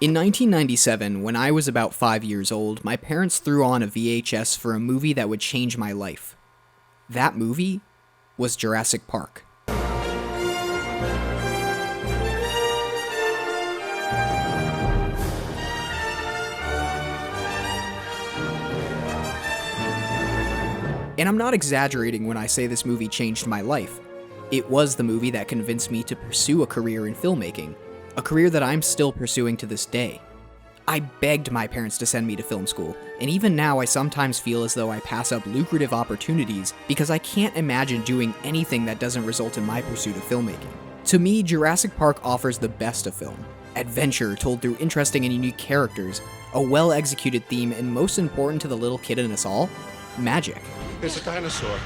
In 1997, when I was about 5 years old, my parents threw on a VHS for a movie that would change my life. That movie was Jurassic Park. And I'm not exaggerating when I say this movie changed my life. It was the movie that convinced me to pursue a career in filmmaking, a career that I'm still pursuing to this day. I begged my parents to send me to film school, and even now I sometimes feel as though I pass up lucrative opportunities because I can't imagine doing anything that doesn't result in my pursuit of filmmaking. To me, Jurassic Park offers the best of film. Adventure told through interesting and unique characters, a well-executed theme, and most important to the little kid in us all, magic. There's a dinosaur.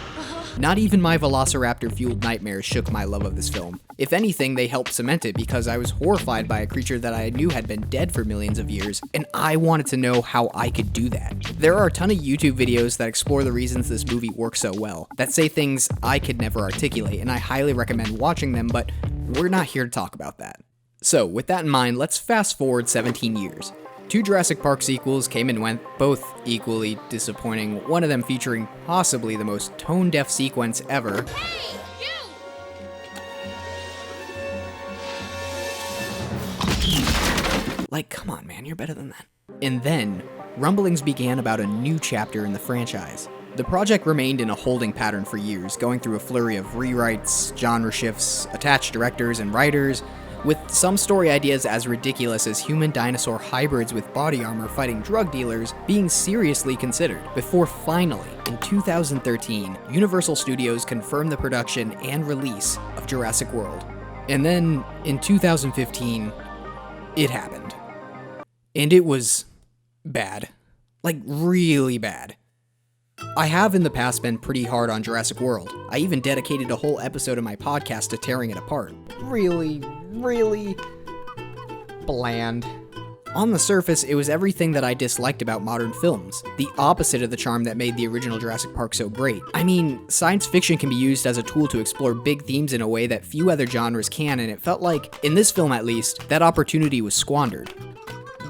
Not even my Velociraptor-fueled nightmares shook my love of this film. If anything, they helped cement it because I was horrified by a creature that I knew had been dead for millions of years, and I wanted to know how I could do that. There are a ton of YouTube videos that explore the reasons this movie works so well, that say things I could never articulate, and I highly recommend watching them, but we're not here to talk about that. So, with that in mind, let's fast forward 17 years. 2 Jurassic Park sequels came and went, both equally disappointing, one of them featuring possibly the most tone-deaf sequence ever. Hey, you! Like, come on man, you're better than that. And then, rumblings began about a new chapter in the franchise. The project remained in a holding pattern for years, going through a flurry of rewrites, genre shifts, attached directors and writers, with some story ideas as ridiculous as human-dinosaur hybrids with body armor fighting drug dealers being seriously considered, before finally, in 2013, Universal Studios confirmed the production and release of Jurassic World. And then, in 2015, it happened. And it was bad. Like, really bad. I have in the past been pretty hard on Jurassic World. I even dedicated a whole episode of my podcast to tearing it apart. Really bland. On the surface, it was everything that I disliked about modern films, the opposite of the charm that made the original Jurassic Park so great. I mean, science fiction can be used as a tool to explore big themes in a way that few other genres can, and it felt like, in this film at least, that opportunity was squandered.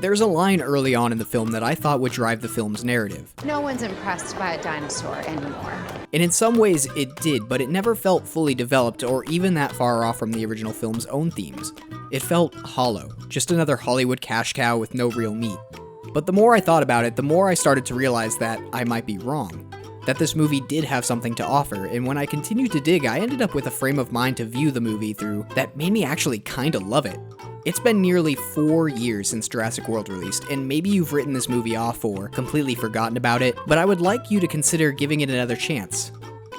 There's a line early on in the film that I thought would drive the film's narrative. No one's impressed by a dinosaur anymore. And in some ways it did, but it never felt fully developed or even that far off from the original film's own themes. It felt hollow, just another Hollywood cash cow with no real meat. But the more I thought about it, the more I started to realize that I might be wrong. That this movie did have something to offer, and when I continued to dig, I ended up with a frame of mind to view the movie through that made me actually kinda love it. It's been nearly 4 years since Jurassic World released, and maybe you've written this movie off or completely forgotten about it, but I would like you to consider giving it another chance.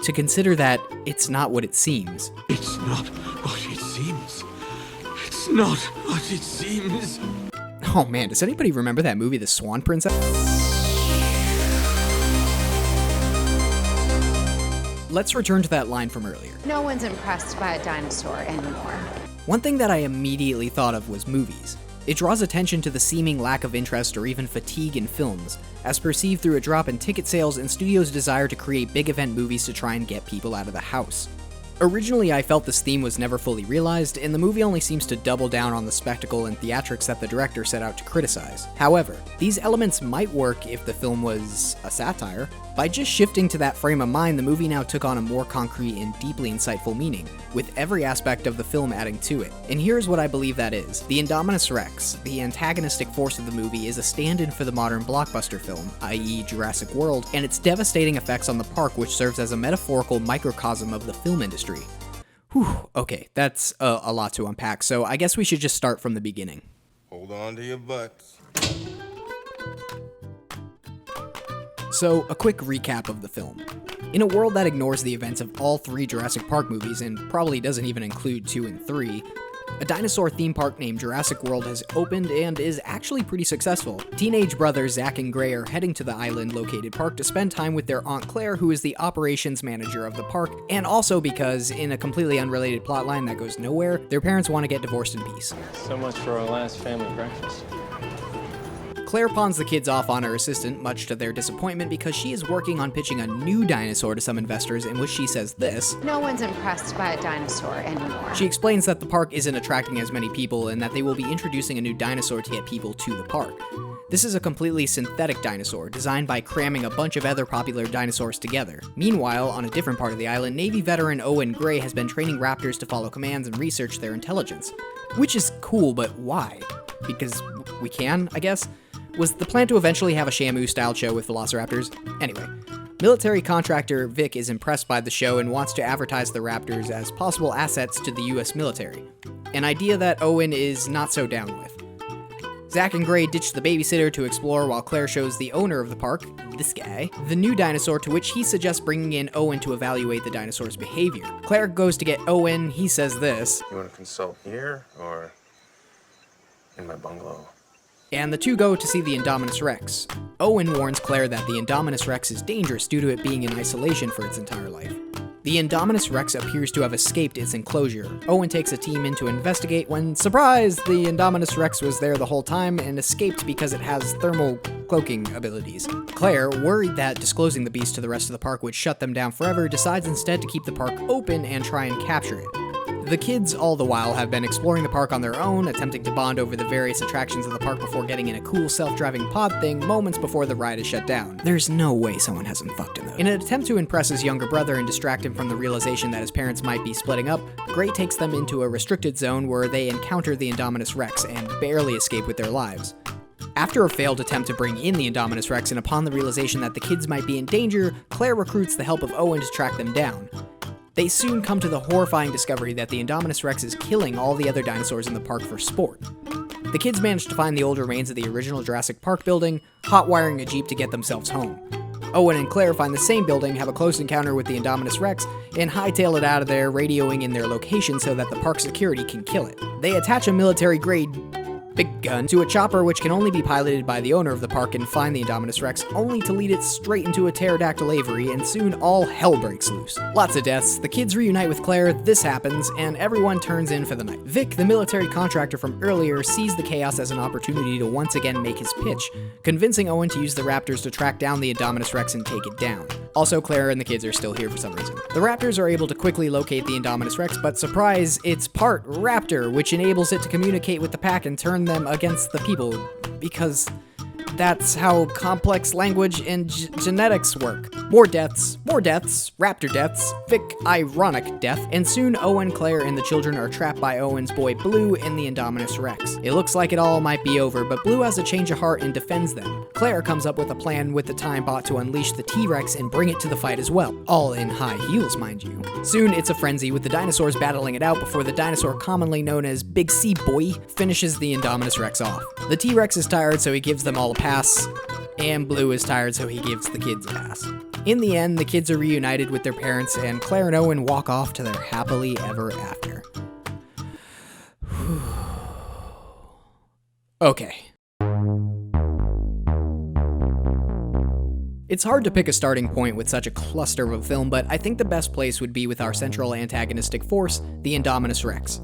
To consider that it's not what it seems. It's not what it seems. It's not what it seems. Oh man, does anybody remember that movie, The Swan Princess? Let's return to that line from earlier. No one's impressed by a dinosaur anymore. One thing that I immediately thought of was movies. It draws attention to the seeming lack of interest or even fatigue in films, as perceived through a drop in ticket sales and studios' desire to create big event movies to try and get people out of the house. Originally, I felt this theme was never fully realized, and the movie only seems to double down on the spectacle and theatrics that the director set out to criticize. However, these elements might work if the film was a satire. By just shifting to that frame of mind, the movie now took on a more concrete and deeply insightful meaning, with every aspect of the film adding to it. And here's what I believe that is. The Indominus Rex, the antagonistic force of the movie, is a stand-in for the modern blockbuster film, i.e. Jurassic World, and its devastating effects on the park, which serves as a metaphorical microcosm of the film industry. Whew, okay, that's a lot to unpack, so I guess we should just start from the beginning. Hold on to your butts. So, a quick recap of the film. In a world that ignores the events of all 3 Jurassic Park movies, and probably doesn't even include 2 and 3, a dinosaur theme park named Jurassic World has opened and is actually pretty successful. Teenage brothers Zach and Gray are heading to the island-located park to spend time with their Aunt Claire, who is the operations manager of the park, and also because, in a completely unrelated plotline that goes nowhere, their parents want to get divorced in peace. So much for our last family breakfast. Claire pawns the kids off on her assistant, much to their disappointment, because she is working on pitching a new dinosaur to some investors, in which she says this: No one's impressed by a dinosaur anymore. She explains that the park isn't attracting as many people and that they will be introducing a new dinosaur to get people to the park. This is a completely synthetic dinosaur, designed by cramming a bunch of other popular dinosaurs together. Meanwhile, on a different part of the island, Navy veteran Owen Gray has been training raptors to follow commands and research their intelligence. Which is cool, but why? Because we can, I guess? Was the plan to eventually have a Shamu-style show with velociraptors? Anyway, military contractor Vic is impressed by the show and wants to advertise the raptors as possible assets to the US military. An idea that Owen is not so down with. Zach and Gray ditch the babysitter to explore while Claire shows the owner of the park, this guy, the new dinosaur, to which he suggests bringing in Owen to evaluate the dinosaur's behavior. Claire goes to get Owen, he says this: You want to consult here or in my bungalow? And the two go to see the Indominus Rex. Owen warns Claire that the Indominus Rex is dangerous due to it being in isolation for its entire life. The Indominus Rex appears to have escaped its enclosure. Owen takes a team in to investigate when, surprise, the Indominus Rex was there the whole time and escaped because it has thermal cloaking abilities. Claire, worried that disclosing the beast to the rest of the park would shut them down forever, decides instead to keep the park open and try and capture it. The kids, all the while, have been exploring the park on their own, attempting to bond over the various attractions of the park before getting in a cool self-driving pod thing moments before the ride is shut down. There's no way someone hasn't fucked in those. In an attempt to impress his younger brother and distract him from the realization that his parents might be splitting up, Gray takes them into a restricted zone where they encounter the Indominus Rex and barely escape with their lives. After a failed attempt to bring in the Indominus Rex and upon the realization that the kids might be in danger, Claire recruits the help of Owen to track them down. They soon come to the horrifying discovery that the Indominus Rex is killing all the other dinosaurs in the park for sport. The kids manage to find the old remains of the original Jurassic Park building, hot-wiring a Jeep to get themselves home. Owen and Claire find the same building, have a close encounter with the Indominus Rex, and hightail it out of there, radioing in their location so that the park security can kill it. They attach a military-grade big gun to a chopper which can only be piloted by the owner of the park and find the Indominus Rex, only to lead it straight into a pterodactyl aviary, and soon all hell breaks loose. Lots of deaths, the kids reunite with Claire, this happens, and everyone turns in for the night. Vic, the military contractor from earlier, sees the chaos as an opportunity to once again make his pitch, convincing Owen to use the raptors to track down the Indominus Rex and take it down. Also, Claire and the kids are still here for some reason. The raptors are able to quickly locate the Indominus Rex, but surprise, it's part raptor, which enables it to communicate with the pack and turn them against the people, because that's how complex language and genetics work. More deaths, raptor deaths, Vic ironic death, and soon Owen, Claire, and the children are trapped by Owen's boy Blue and the Indominus Rex. It looks like it all might be over, but Blue has a change of heart and defends them. Claire comes up with a plan with the time bot to unleash the T-Rex and bring it to the fight as well. All in high heels, mind you. Soon it's a frenzy, with the dinosaurs battling it out before the dinosaur commonly known as Big C Boy finishes the Indominus Rex off. The T-Rex is tired, so he gives them all a pass, and Blue is tired, so he gives the kids a pass. In the end, the kids are reunited with their parents, and Claire and Owen walk off to their happily ever after. Okay. It's hard to pick a starting point with such a cluster of a film, but I think the best place would be with our central antagonistic force, the Indominus Rex.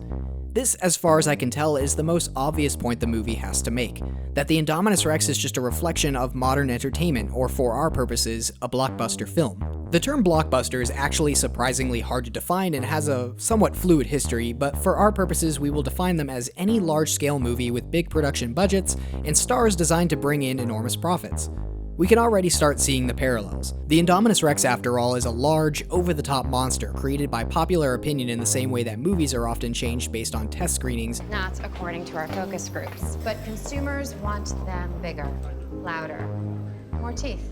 This, as far as I can tell, is the most obvious point the movie has to make, that the Indominus Rex is just a reflection of modern entertainment, or for our purposes, a blockbuster film. The term blockbuster is actually surprisingly hard to define and has a somewhat fluid history, but for our purposes we will define them as any large-scale movie with big production budgets and stars designed to bring in enormous profits. We can already start seeing the parallels. The Indominus Rex, after all, is a large, over-the-top monster created by popular opinion in the same way that movies are often changed based on test screenings. Not according to our focus groups, but consumers want them bigger, louder, more teeth.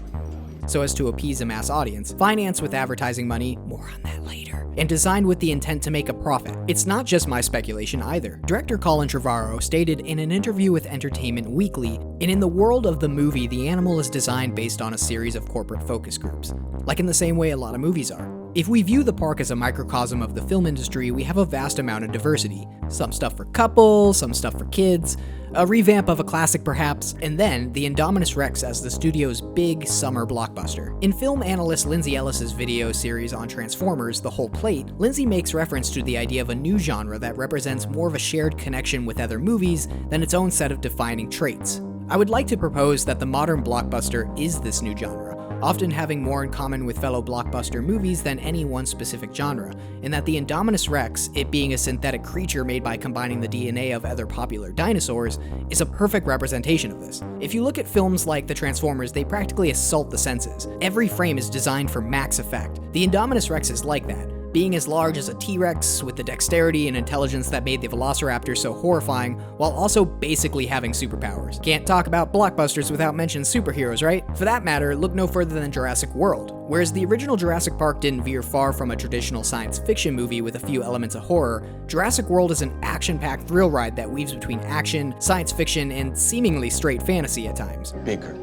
So as to appease a mass audience, financed with advertising money, more on that later, and designed with the intent to make a profit. It's not just my speculation either. Director Colin Trevorrow stated in an interview with Entertainment Weekly, and in the world of the movie, the animal is designed based on a series of corporate focus groups, like in the same way a lot of movies are. If we view the park as a microcosm of the film industry, we have a vast amount of diversity. Some stuff for couples, some stuff for kids, a revamp of a classic perhaps, and then the Indominus Rex as the studio's big summer blockbuster. In film analyst Lindsay Ellis's video series on Transformers, The Whole Plate, Lindsay makes reference to the idea of a new genre that represents more of a shared connection with other movies than its own set of defining traits. I would like to propose that the modern blockbuster is this new genre, often having more in common with fellow blockbuster movies than any one specific genre, and that the Indominus Rex, it being a synthetic creature made by combining the DNA of other popular dinosaurs, is a perfect representation of this. If you look at films like the Transformers, they practically assault the senses. Every frame is designed for max effect. The Indominus Rex is like that, being as large as a T-Rex with the dexterity and intelligence that made the Velociraptor so horrifying, while also basically having superpowers. Can't talk about blockbusters without mentioning superheroes, right? For that matter, look no further than Jurassic World. Whereas the original Jurassic Park didn't veer far from a traditional science fiction movie with a few elements of horror, Jurassic World is an action-packed thrill ride that weaves between action, science fiction, and seemingly straight fantasy at times. Bigger,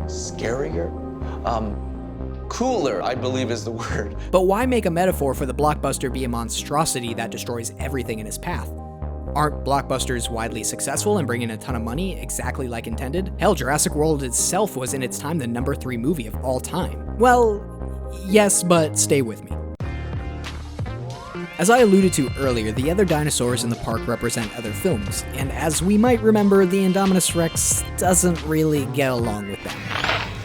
scarier, cooler, I believe is the word. But why make a metaphor for the blockbuster be a monstrosity that destroys everything in its path? Aren't blockbusters widely successful and bring in a ton of money, exactly like intended? Hell, Jurassic World itself was in its time the number 3 movie of all time. Well, yes, but stay with me. As I alluded to earlier, the other dinosaurs in the park represent other films, and as we might remember, the Indominus Rex doesn't really get along with them.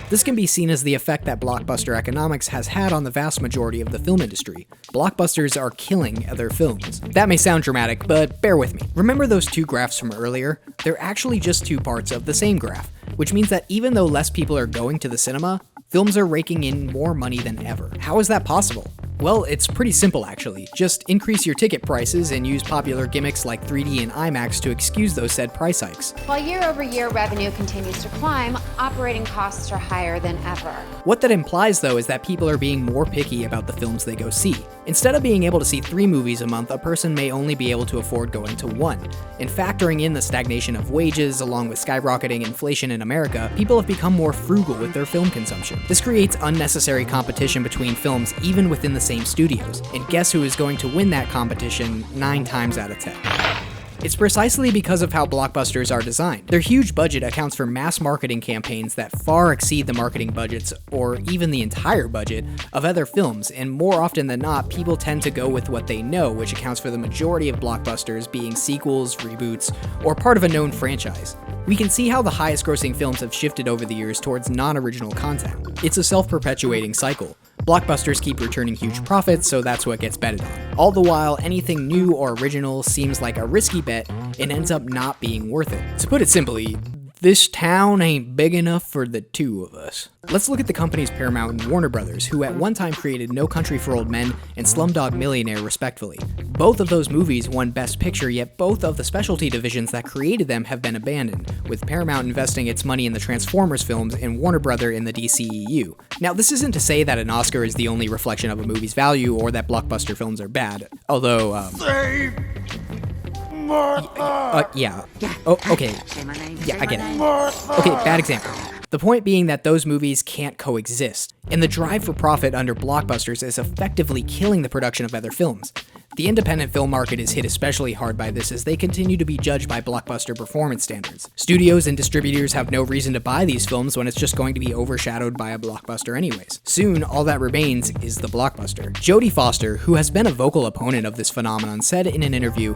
This can be seen as the effect that blockbuster economics has had on the vast majority of the film industry. Blockbusters are killing other films. That may sound dramatic, but bear with me. Remember those 2 graphs from earlier? They're actually just 2 parts of the same graph, which means that even though less people are going to the cinema, films are raking in more money than ever. How is that possible? Well, it's pretty simple actually. Just increase your ticket prices and use popular gimmicks like 3D and IMAX to excuse those said price hikes. While year-over-year revenue continues to climb, operating costs are higher than ever. What that implies though is that people are being more picky about the films they go see. Instead of being able to see 3 movies a month, a person may only be able to afford going to 1. And factoring in the stagnation of wages along with skyrocketing inflation in America, people have become more frugal with their film consumption. This creates unnecessary competition between films even within the same studios, and guess who is going to win that competition 9 times out of 10? It's precisely because of how blockbusters are designed. Their huge budget accounts for mass marketing campaigns that far exceed the marketing budgets, or even the entire budget, of other films, and more often than not, people tend to go with what they know, which accounts for the majority of blockbusters being sequels, reboots, or part of a known franchise. We can see how the highest grossing films have shifted over the years towards non-original content. It's a self-perpetuating cycle. Blockbusters keep returning huge profits, so that's what gets betted on. All the while, anything new or original seems like a risky bet and ends up not being worth it. To put it simply, this town ain't big enough for the 2 of us. Let's look at the companies Paramount and Warner Brothers, who at one time created No Country for Old Men and Slumdog Millionaire respectively. Both of those movies won Best Picture, yet both of the specialty divisions that created them have been abandoned, with Paramount investing its money in the Transformers films and Warner Brothers in the DCEU. Now, this isn't to say that an Oscar is the only reflection of a movie's value or that blockbuster films are bad, although, yeah. Oh, okay. Yeah, I get it. Okay, bad example. The point being that those movies can't coexist, and the drive for profit under blockbusters is effectively killing the production of other films. The independent film market is hit especially hard by this as they continue to be judged by blockbuster performance standards. Studios and distributors have no reason to buy these films when it's just going to be overshadowed by a blockbuster anyways. Soon, all that remains is the blockbuster. Jodie Foster, who has been a vocal opponent of this phenomenon, said in an interview,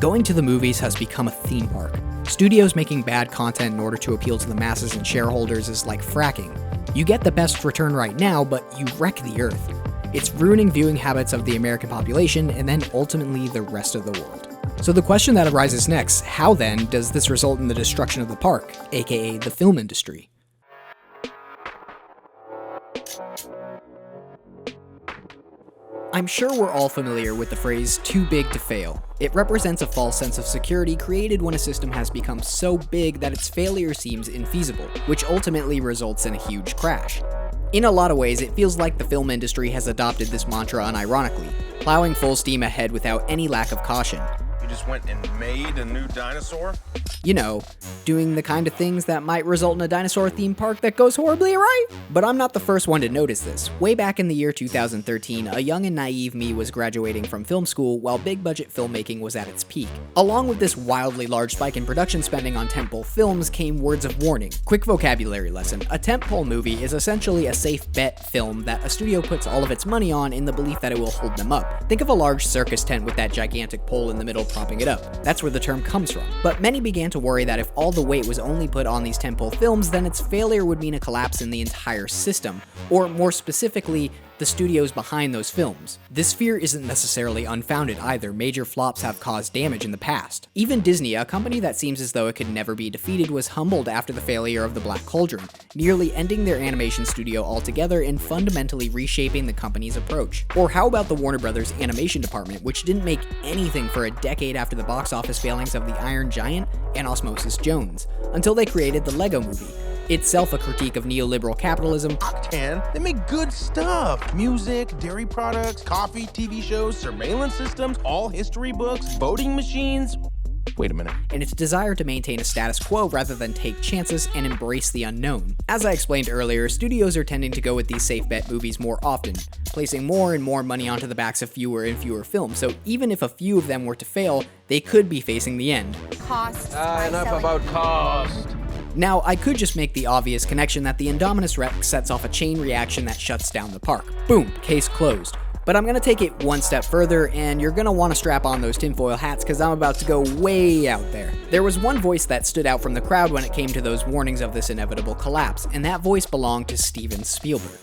"Going to the movies has become a theme park. Studios making bad content in order to appeal to the masses and shareholders is like fracking. You get the best return right now, but you wreck the earth. It's ruining viewing habits of the American population and then ultimately the rest of the world." So the question that arises next, how then does this result in the destruction of the park, aka the film industry? I'm sure we're all familiar with the phrase too big to fail. It represents a false sense of security created when a system has become so big that its failure seems infeasible, which ultimately results in a huge crash. In a lot of ways, it feels like the film industry has adopted this mantra unironically, plowing full steam ahead without any lack of caution. You just went and made a new dinosaur? You know, doing the kind of things that might result in a dinosaur theme park that goes horribly awry. But I'm not the first one to notice this. Way back in the year 2013, a young and naive me was graduating from film school while big budget filmmaking was at its peak. Along with this wildly large spike in production spending on tentpole films came words of warning. Quick vocabulary lesson. A tentpole movie is essentially a safe bet film that a studio puts all of its money on in the belief that it will hold them up. Think of a large circus tent with that gigantic pole in the middle propping it up. That's where the term comes from. But many began to worry that if all the weight was only put on these tentpole films, then its failure would mean a collapse in the entire system, or more specifically, the studios behind those films. This fear isn't necessarily unfounded either. Major flops have caused damage in the past. Even Disney, a company that seems as though it could never be defeated, was humbled after the failure of The Black Cauldron, nearly ending their animation studio altogether and fundamentally reshaping the company's approach. Or how about the Warner Brothers animation department, which didn't make anything for a decade after the box office failings of The Iron Giant and Osmosis Jones, until they created the Lego Movie, itself a critique of neoliberal capitalism. Octan, they make good stuff. Music, dairy products, coffee, TV shows, surveillance systems, all history books, voting machines. Wait a minute. And its desire to maintain a status quo rather than take chances and embrace the unknown. As I explained earlier, studios are tending to go with these safe bet movies more often, placing more and more money onto the backs of fewer and fewer films, so even if a few of them were to fail, they could be facing the end. Costs. Enough about cost. Now, I could just make the obvious connection that the Indominus Rex sets off a chain reaction that shuts down the park. Boom, case closed. But I'm gonna take it one step further, and you're gonna wanna strap on those tinfoil hats because I'm about to go way out there. There was one voice that stood out from the crowd when it came to those warnings of this inevitable collapse, and that voice belonged to Steven Spielberg.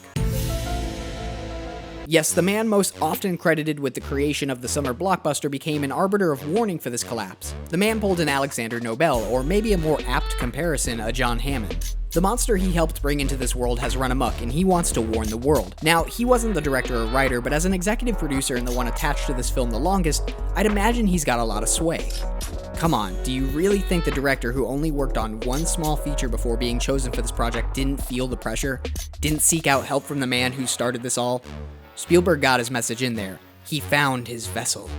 Yes, the man most often credited with the creation of the summer blockbuster became an arbiter of warning for this collapse. The man pulled an Alexander Nobel, or maybe a more apt comparison, a John Hammond. The monster he helped bring into this world has run amok, and he wants to warn the world. Now, he wasn't the director or writer, but as an executive producer and the one attached to this film the longest, I'd imagine he's got a lot of sway. Come on, do you really think the director who only worked on one small feature before being chosen for this project didn't feel the pressure? Didn't seek out help from the man who started this all? Spielberg got his message in there. He found his vessel.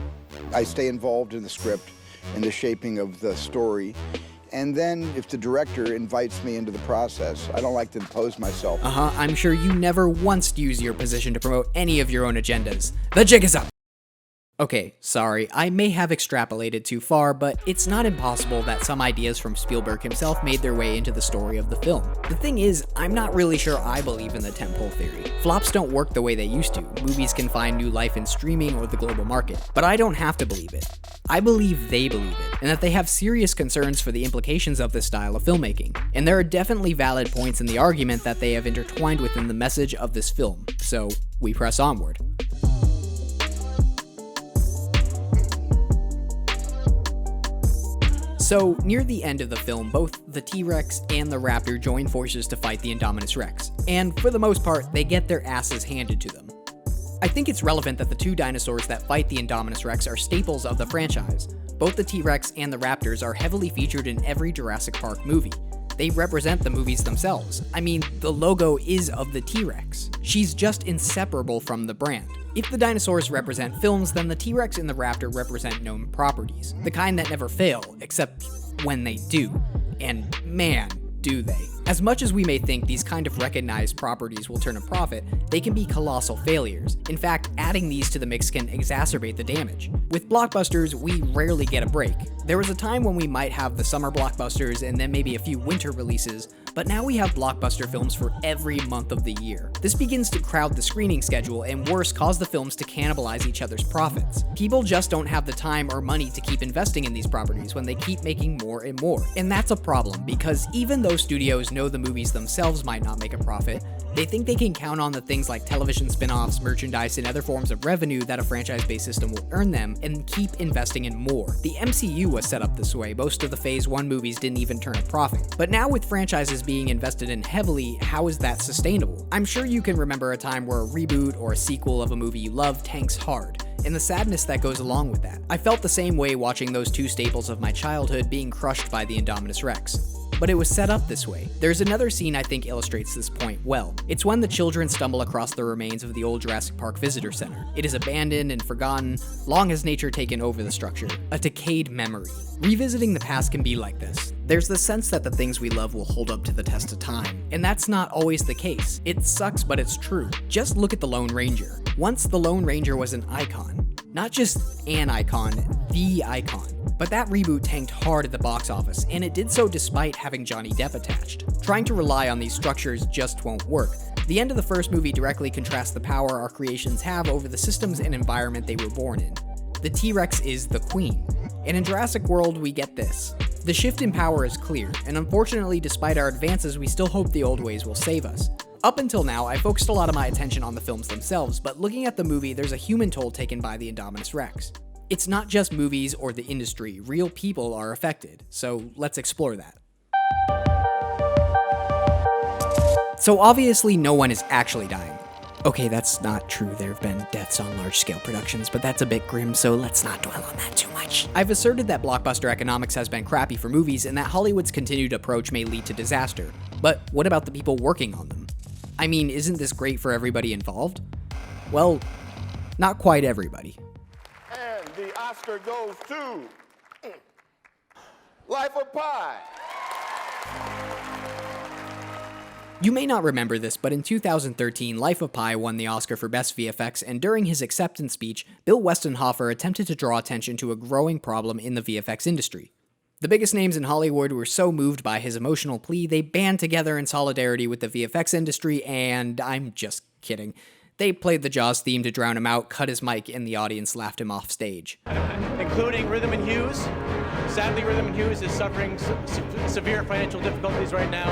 I stay involved in the script and the shaping of the story. And then if the director invites me into the process, I don't like to impose myself. I'm sure you never once use your position to promote any of your own agendas. The jig is up! Okay, sorry, I may have extrapolated too far, but it's not impossible that some ideas from Spielberg himself made their way into the story of the film. The thing is, I'm not really sure I believe in the tentpole theory. Flops don't work the way they used to. Movies can find new life in streaming or the global market. But I don't have to believe it. I believe they believe it, and that they have serious concerns for the implications of this style of filmmaking. And there are definitely valid points in the argument that they have intertwined within the message of this film. So, we press onward. So, near the end of the film, both the T-Rex and the Raptor join forces to fight the Indominus Rex, and for the most part, they get their asses handed to them. I think it's relevant that the two dinosaurs that fight the Indominus Rex are staples of the franchise. Both the T-Rex and the Raptors are heavily featured in every Jurassic Park movie. They represent the movies themselves. I mean, the logo is of the T-Rex. She's just inseparable from the brand. If the dinosaurs represent films, then the T-Rex and the Raptor represent known properties. The kind that never fail, except when they do. And man, do they. As much as we may think these kind of recognized properties will turn a profit, they can be colossal failures. In fact, adding these to the mix can exacerbate the damage. With blockbusters, we rarely get a break. There was a time when we might have the summer blockbusters and then maybe a few winter releases, but now we have blockbuster films for every month of the year. This begins to crowd the screening schedule and worse, cause the films to cannibalize each other's profits. People just don't have the time or money to keep investing in these properties when they keep making more and more. And that's a problem, because even though studios know the movies themselves might not make a profit, they think they can count on the things like television spin-offs, merchandise, and other forms of revenue that a franchise-based system will earn them, and keep investing in more. The MCU was set up this way. Most of the Phase 1 movies didn't even turn a profit. But now with franchises being invested in heavily, how is that sustainable? I'm sure you can remember a time where a reboot or a sequel of a movie you love tanks hard, and the sadness that goes along with that. I felt the same way watching those two staples of my childhood being crushed by the Indominus Rex. But it was set up this way. There's another scene I think illustrates this point well. It's when the children stumble across the remains of the old Jurassic Park Visitor Center. It is abandoned and forgotten, long has nature taken over the structure, a decayed memory. Revisiting the past can be like this. There's the sense that the things we love will hold up to the test of time, and that's not always the case. It sucks, but it's true. Just look at the Lone Ranger. Once the Lone Ranger was an icon. Not just an icon, the icon. But that reboot tanked hard at the box office, and it did so despite having Johnny Depp attached. Trying to rely on these structures just won't work. The end of the first movie directly contrasts the power our creations have over the systems and environment they were born in. The T-Rex is the queen. And in Jurassic World, we get this. The shift in power is clear, and unfortunately, despite our advances, we still hope the old ways will save us. Up until now, I focused a lot of my attention on the films themselves, but looking at the movie, there's a human toll taken by the Indominus Rex. It's not just movies or the industry, real people are affected, so let's explore that. So obviously no one is actually dying. Okay, that's not true, there have been deaths on large-scale productions, but that's a bit grim, so let's not dwell on that too much. I've asserted that blockbuster economics has been crappy for movies and that Hollywood's continued approach may lead to disaster. But what about the people working on them? I mean, isn't this great for everybody involved? Well, not quite everybody. And the Oscar goes to Life of Pi. You may not remember this, but in 2013, Life of Pi won the Oscar for Best VFX, and during his acceptance speech, Bill Westenhofer attempted to draw attention to a growing problem in the VFX industry. The biggest names in Hollywood were so moved by his emotional plea, they band together in solidarity with the VFX industry, and I'm just kidding. They played the Jaws theme to drown him out, cut his mic, and the audience laughed him off stage. Including Rhythm and Hughes. Sadly, Rhythm and Hughes is suffering severe financial difficulties right now.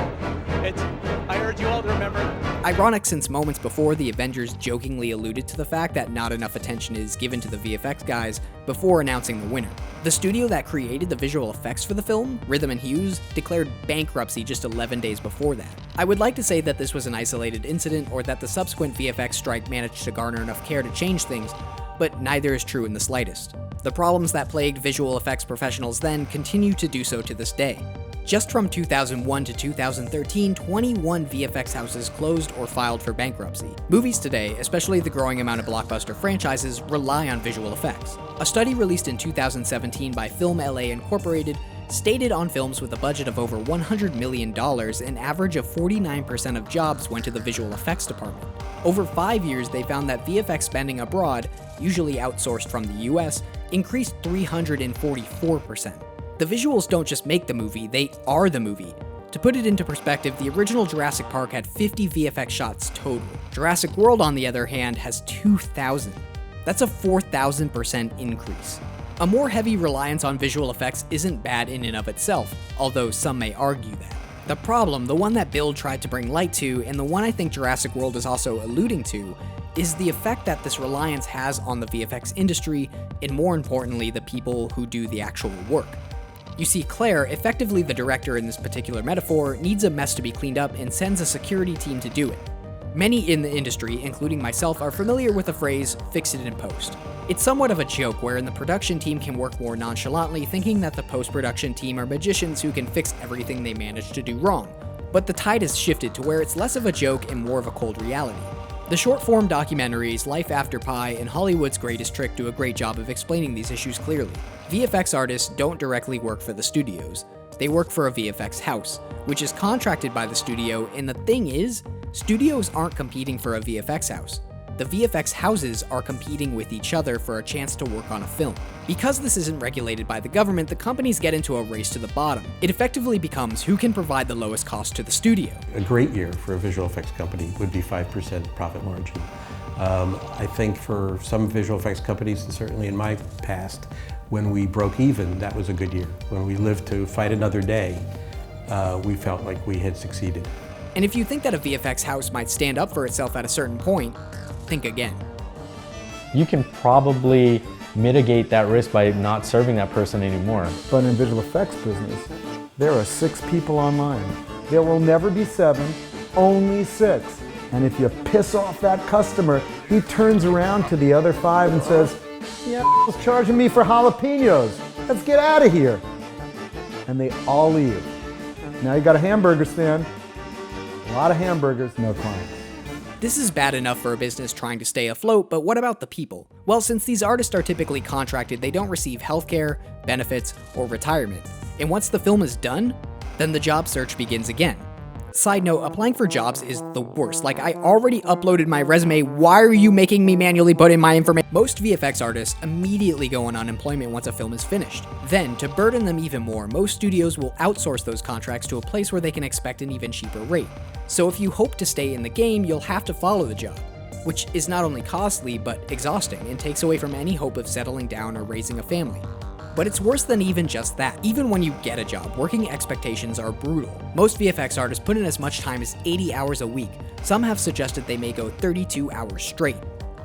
I urge you all to remember. Ironic, since moments before, the Avengers jokingly alluded to the fact that not enough attention is given to the VFX guys before announcing the winner. The studio that created the visual effects for the film, Rhythm and Hughes, declared bankruptcy just 11 days before that. I would like to say that this was an isolated incident or that the subsequent VFX strike managed to garner enough care to change things, but neither is true in the slightest. The problems that plagued visual effects professionals then continue to do so to this day. Just from 2001 to 2013, 21 VFX houses closed or filed for bankruptcy. Movies today, especially the growing amount of blockbuster franchises, rely on visual effects. A study released in 2017 by Film LA Incorporated stated on films with a budget of over $100 million, an average of 49% of jobs went to the visual effects department. Over 5 years, they found that VFX spending abroad, usually outsourced from the US, increased 344%. The visuals don't just make the movie, they are the movie. To put it into perspective, the original Jurassic Park had 50 VFX shots total. Jurassic World, on the other hand, has 2,000. That's a 4,000% increase. A more heavy reliance on visual effects isn't bad in and of itself, although some may argue that. The problem, the one that Bill tried to bring light to, and the one I think Jurassic World is also alluding to, is the effect that this reliance has on the VFX industry, and more importantly, the people who do the actual work. You see, Claire, effectively the director in this particular metaphor, needs a mess to be cleaned up and sends a security team to do it. Many in the industry, including myself, are familiar with the phrase, fix it in post. It's somewhat of a joke wherein the production team can work more nonchalantly, thinking that the post-production team are magicians who can fix everything they manage to do wrong. But the tide has shifted to where it's less of a joke and more of a cold reality. The short-form documentaries Life After Pi and Hollywood's Greatest Trick do a great job of explaining these issues clearly. VFX artists don't directly work for the studios. They work for a VFX house, which is contracted by the studio, and the thing is, studios aren't competing for a VFX house. The VFX houses are competing with each other for a chance to work on a film. Because this isn't regulated by the government, the companies get into a race to the bottom. It effectively becomes who can provide the lowest cost to the studio. A great year for a visual effects company would be 5% profit margin. I think for some visual effects companies, and certainly in my past, when we broke even, that was a good year. When we lived to fight another day, we felt like we had succeeded. And if you think that a VFX house might stand up for itself at a certain point, think again. You can probably mitigate that risk by not serving that person anymore. But in visual effects business, there are 6 people online. There will never be 7, only 6. And if you piss off that customer, he turns around to the other 5 and says, "Yeah, was charging me for jalapenos. Let's get out of here." And they all leave. Now you got a hamburger stand, a lot of hamburgers, no clients. This is bad enough for a business trying to stay afloat, but what about the people? Well, since these artists are typically contracted, they don't receive healthcare, benefits, or retirement. And once the film is done, then the job search begins again. Side note, applying for jobs is the worst. Like, I already uploaded my resume, why are you making me manually put in my information? Most VFX artists immediately go on unemployment once a film is finished. Then, to burden them even more, most studios will outsource those contracts to a place where they can expect an even cheaper rate. So if you hope to stay in the game, you'll have to follow the job, which is not only costly, but exhausting and takes away from any hope of settling down or raising a family. But it's worse than even just that. Even when you get a job, working expectations are brutal. Most VFX artists put in as much time as 80 hours a week. Some have suggested they may go 32 hours straight.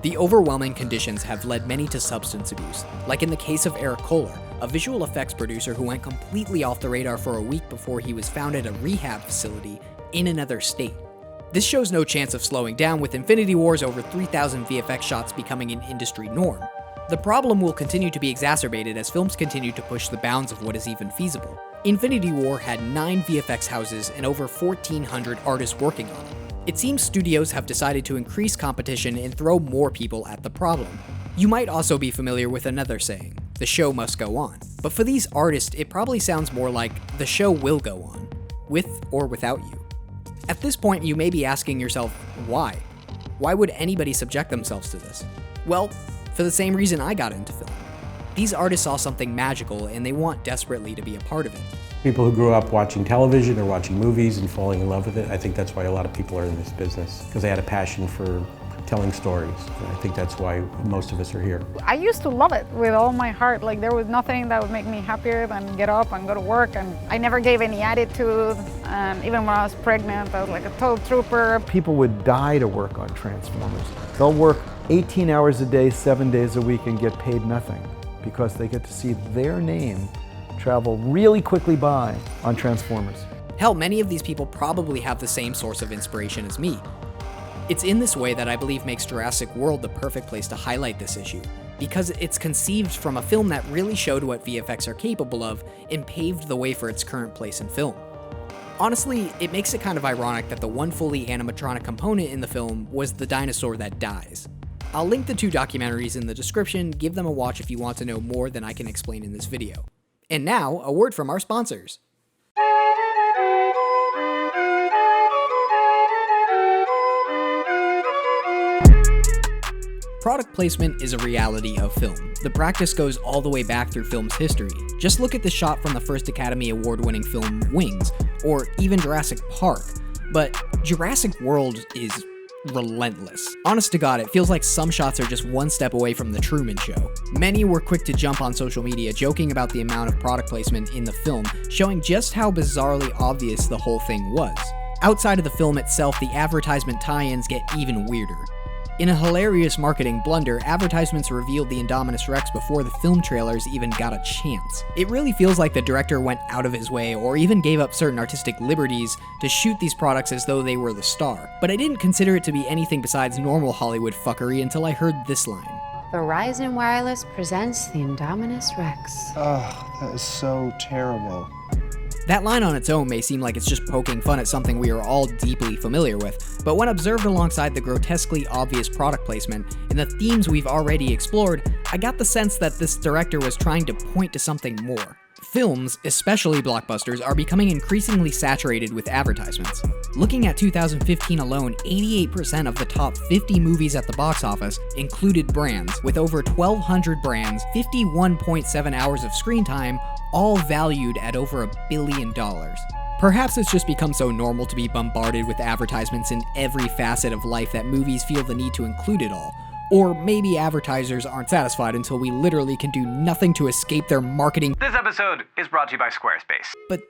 The overwhelming conditions have led many to substance abuse, like in the case of Eric Kohler, a visual effects producer who went completely off the radar for a week before he was found at a rehab facility in another state. This shows no chance of slowing down, with Infinity War's over 3,000 VFX shots becoming an industry norm. The problem will continue to be exacerbated as films continue to push the bounds of what is even feasible. Infinity War had 9 VFX houses and over 1,400 artists working on it. It seems studios have decided to increase competition and throw more people at the problem. You might also be familiar with another saying, the show must go on. But for these artists, it probably sounds more like, the show will go on, with or without you. At this point, you may be asking yourself, why? Why would anybody subject themselves to this? Well, for the same reason I got into film. These artists saw something magical and they want desperately to be a part of it. People who grew up watching television or watching movies and falling in love with it, I think that's why a lot of people are in this business, because they had a passion for telling stories. And I think that's why most of us are here. I used to love it with all my heart. Like, there was nothing that would make me happier than get up and go to work. And I never gave any attitude. And even when I was pregnant, I was like a total trooper. People would die to work on Transformers. They'll work 18 hours a day, 7 days a week and get paid nothing because they get to see their name travel really quickly by on Transformers. Hell, many of these people probably have the same source of inspiration as me. It's in this way that I believe makes Jurassic World the perfect place to highlight this issue, because it's conceived from a film that really showed what VFX are capable of and paved the way for its current place in film. Honestly, it makes it kind of ironic that the one fully animatronic component in the film was the dinosaur that dies. I'll link the 2 documentaries in the description, give them a watch if you want to know more than I can explain in this video. And now, a word from our sponsors. Product placement is a reality of film. The practice goes all the way back through film's history. Just look at the shot from the first Academy Award-winning film Wings, or even Jurassic Park. But Jurassic World is relentless. Honest to God, it feels like some shots are just one step away from the Truman Show. Many were quick to jump on social media joking about the amount of product placement in the film, showing just how bizarrely obvious the whole thing was. Outside of the film itself, the advertisement tie-ins get even weirder. In a hilarious marketing blunder, advertisements revealed the Indominus Rex before the film trailers even got a chance. It really feels like the director went out of his way or even gave up certain artistic liberties to shoot these products as though they were the star. But I didn't consider it to be anything besides normal Hollywood fuckery until I heard this line. Verizon Wireless presents the Indominus Rex. Oh, that is so terrible. That line on its own may seem like it's just poking fun at something we are all deeply familiar with, but when observed alongside the grotesquely obvious product placement and the themes we've already explored, I got the sense that this director was trying to point to something more. Films, especially blockbusters, are becoming increasingly saturated with advertisements. Looking at 2015 alone, 88% of the top 50 movies at the box office included brands, with over 1,200 brands, 51.7 hours of screen time, all valued at over $1 billion. Perhaps it's just become so normal to be bombarded with advertisements in every facet of life that movies feel the need to include it all. Or maybe advertisers aren't satisfied until we literally can do nothing to escape their marketing. This episode is brought to you by Squarespace. But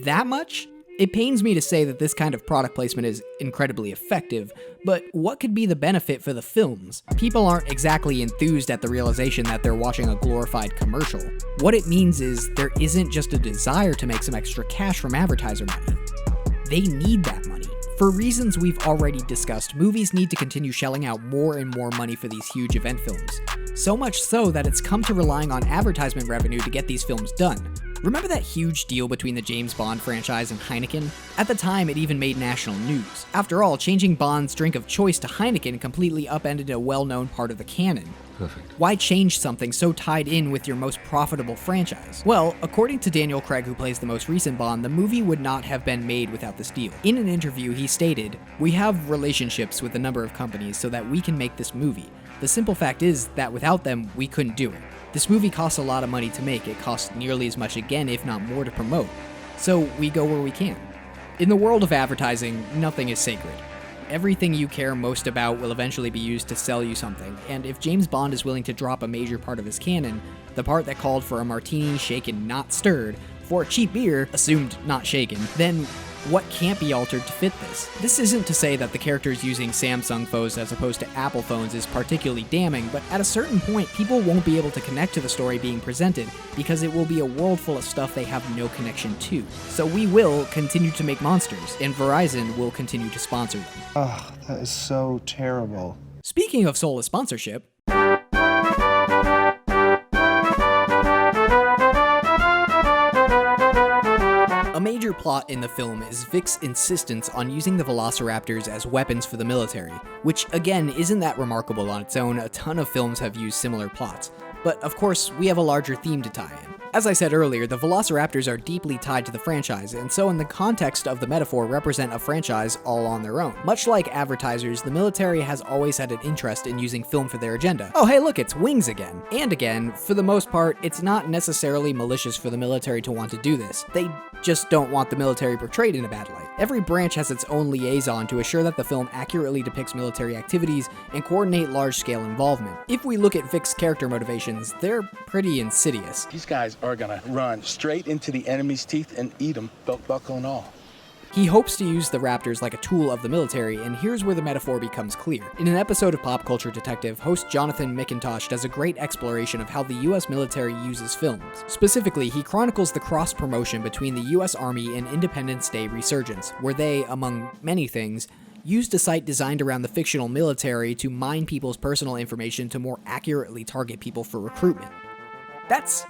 that much? It pains me to say that this kind of product placement is incredibly effective, but what could be the benefit for the films? People aren't exactly enthused at the realization that they're watching a glorified commercial. What it means is there isn't just a desire to make some extra cash from advertiser money. They need that money. For reasons we've already discussed, movies need to continue shelling out more and more money for these huge event films. So much so that it's come to relying on advertisement revenue to get these films done. Remember that huge deal between the James Bond franchise and Heineken? At the time, it even made national news. After all, changing Bond's drink of choice to Heineken completely upended a well-known part of the canon. Perfect. Why change something so tied in with your most profitable franchise? Well, according to Daniel Craig, who plays the most recent Bond, the movie would not have been made without this deal. In an interview, he stated, "We have relationships with a number of companies so that we can make this movie. The simple fact is that without them, we couldn't do it. This movie costs a lot of money to make. It costs nearly as much again, if not more, to promote. So we go where we can." In the world of advertising, nothing is sacred. Everything you care most about will eventually be used to sell you something, and if James Bond is willing to drop a major part of his canon, the part that called for a martini shaken not stirred, for a cheap beer, assumed not shaken, then what can't be altered to fit this? This isn't to say that the characters using Samsung phones as opposed to Apple phones is particularly damning, but at a certain point, people won't be able to connect to the story being presented because it will be a world full of stuff they have no connection to. So we will continue to make monsters, and Verizon will continue to sponsor them. Oh, that is so terrible. Speaking of soulless sponsorship, a major plot in the film is Vic's insistence on using the velociraptors as weapons for the military, which again isn't that remarkable on its own. A ton of films have used similar plots. But of course, we have a larger theme to tie in. As I said earlier, the velociraptors are deeply tied to the franchise, and so in the context of the metaphor represent a franchise all on their own. Much like advertisers, the military has always had an interest in using film for their agenda. Oh hey look, it's wings again. And again, for the most part, it's not necessarily malicious for the military to want to do this. They just don't want the military portrayed in a bad light. Every branch has its own liaison to assure that the film accurately depicts military activities and coordinate large-scale involvement. If we look at Vic's character motivations, they're pretty insidious. These guys are gonna run straight into the enemy's teeth and eat them, belt buckle and all. He hopes to use the raptors like a tool of the military, and here's where the metaphor becomes clear. In an episode of Pop Culture Detective, host Jonathan McIntosh does a great exploration of how the US military uses films. Specifically, he chronicles the cross-promotion between the US Army and Independence Day Resurgence, where they, among many things, used a site designed around the fictional military to mine people's personal information to more accurately target people for recruitment. That's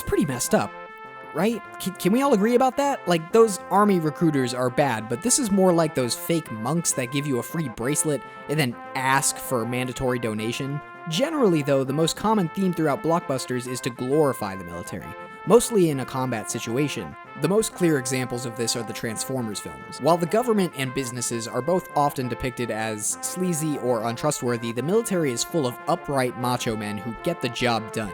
pretty messed up, right? Can we all agree about that? Like, those army recruiters are bad, but this is more like those fake monks that give you a free bracelet and then ask for a mandatory donation. Generally, though, the most common theme throughout blockbusters is to glorify the military, mostly in a combat situation. The most clear examples of this are the Transformers films. While the government and businesses are both often depicted as sleazy or untrustworthy, the military is full of upright macho men who get the job done.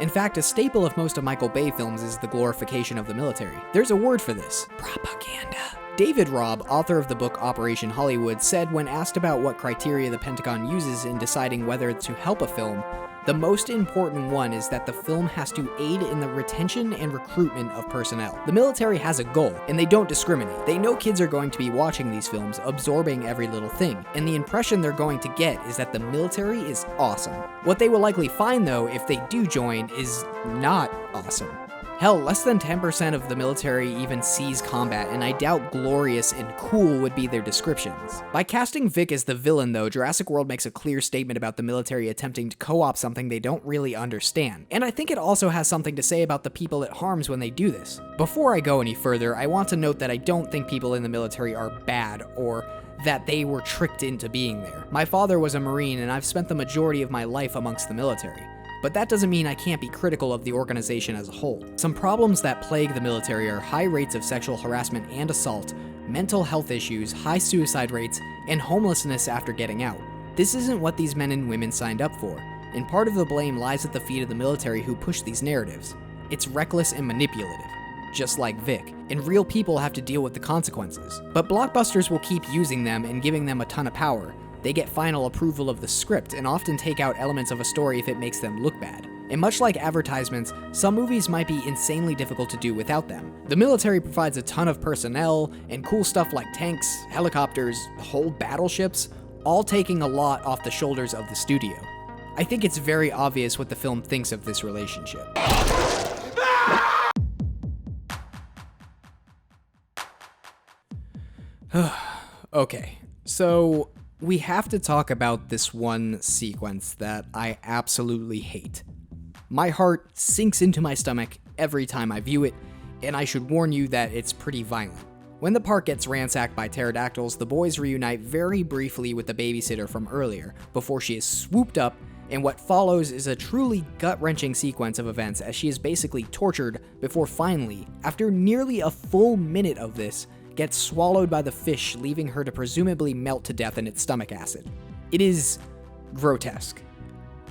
In fact, a staple of most of Michael Bay films is the glorification of the military. There's a word for this: propaganda. David Robb, author of the book Operation Hollywood, said when asked about what criteria the Pentagon uses in deciding whether to help a film, the most important one is that the film has to aid in the retention and recruitment of personnel. The military has a goal, and they don't discriminate. They know kids are going to be watching these films, absorbing every little thing, and the impression they're going to get is that the military is awesome. What they will likely find, though, if they do join, is not awesome. Hell, less than 10% of the military even sees combat, and I doubt glorious and cool would be their descriptions. By casting Vic as the villain, though, Jurassic World makes a clear statement about the military attempting to co-opt something they don't really understand. And I think it also has something to say about the people it harms when they do this. Before I go any further, I want to note that I don't think people in the military are bad, or that they were tricked into being there. My father was a Marine, and I've spent the majority of my life amongst the military. But that doesn't mean I can't be critical of the organization as a whole. Some problems that plague the military are high rates of sexual harassment and assault, mental health issues, high suicide rates, and homelessness after getting out. This isn't what these men and women signed up for, and part of the blame lies at the feet of the military who push these narratives. It's reckless and manipulative, just like Vic, and real people have to deal with the consequences. But blockbusters will keep using them and giving them a ton of power. They get final approval of the script and often take out elements of a story if it makes them look bad. And much like advertisements, some movies might be insanely difficult to do without them. The military provides a ton of personnel and cool stuff like tanks, helicopters, whole battleships, all taking a lot off the shoulders of the studio. I think it's very obvious what the film thinks of this relationship. Okay, so we have to talk about this one sequence that I absolutely hate. My heart sinks into my stomach every time I view it, and I should warn you that it's pretty violent. When the park gets ransacked by pterodactyls, the boys reunite very briefly with the babysitter from earlier, before she is swooped up, and what follows is a truly gut-wrenching sequence of events as she is basically tortured before finally, after nearly a full minute of this, gets swallowed by the fish, leaving her to presumably melt to death in its stomach acid. It is grotesque.